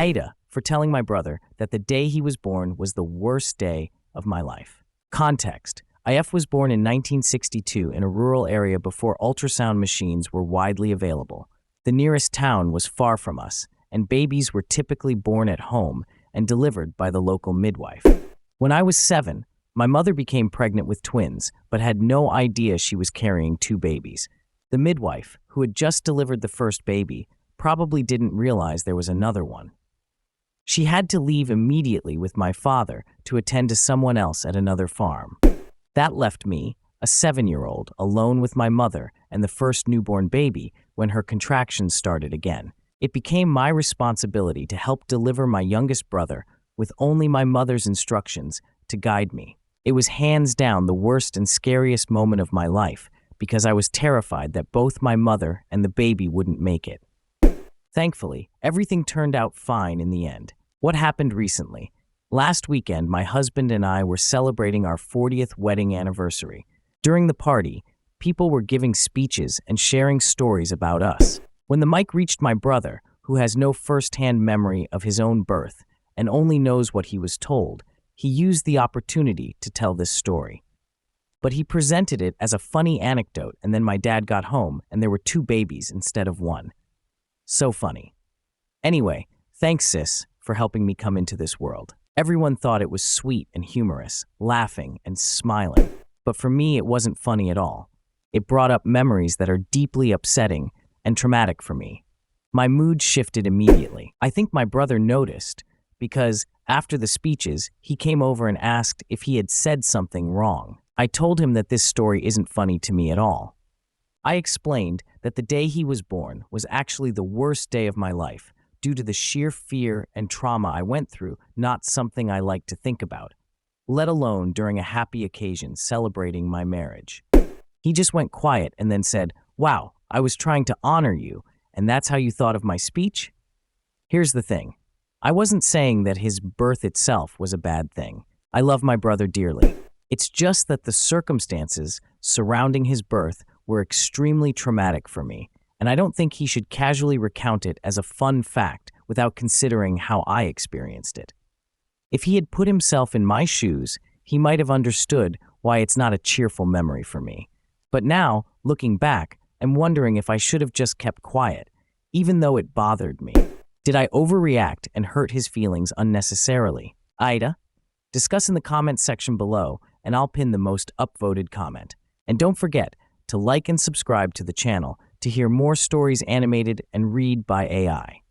AITA for telling my brother that the day he was born was the worst day of my life. Context: IF was born in 1962 in a rural area before ultrasound machines were widely available. The nearest town was far from us, and babies were typically born at home and delivered by the local midwife. When I was 7, my mother became pregnant with twins, but had no idea she was carrying 2 babies. The midwife, who had just delivered the first baby, probably didn't realize there was another one. She had to leave immediately with my father to attend to someone else at another farm. That left me, a 7-year-old, alone with my mother and the first newborn baby when her contractions started again. It became my responsibility to help deliver my youngest brother with only my mother's instructions to guide me. It was hands down the worst and scariest moment of my life because I was terrified that both my mother and the baby wouldn't make it. Thankfully, everything turned out fine in the end. What happened recently? Last weekend, my husband and I were celebrating our 40th wedding anniversary. During the party, people were giving speeches and sharing stories about us. When the mic reached my brother, who has no first-hand memory of his own birth and only knows what he was told, he used the opportunity to tell this story. But he presented it as a funny anecdote, and then my dad got home and there were 2 babies instead of 1. So funny. Anyway, thanks, sis, for helping me come into this world. Everyone thought it was sweet and humorous, laughing and smiling. But for me, it wasn't funny at all. It brought up memories that are deeply upsetting and traumatic for me. My mood shifted immediately. I think my brother noticed because after the speeches, he came over and asked if he had said something wrong. I told him that this story isn't funny to me at all. I explained that the day he was born was actually the worst day of my life due to the sheer fear and trauma I went through, not something I like to think about, let alone during a happy occasion celebrating my marriage. He just went quiet and then said, "Wow, I was trying to honor you, and that's how you thought of my speech?" Here's the thing. I wasn't saying that his birth itself was a bad thing. I love my brother dearly. It's just that the circumstances surrounding his birth were extremely traumatic for me, and I don't think he should casually recount it as a fun fact without considering how I experienced it. If he had put himself in my shoes, he might have understood why it's not a cheerful memory for me. But now, looking back, I'm wondering if I should have just kept quiet, even though it bothered me. Did I overreact and hurt his feelings unnecessarily? AITA? Discuss in the comments section below, and I'll pin the most upvoted comment. And don't forget to like and subscribe to the channel to hear more stories animated and read by AI.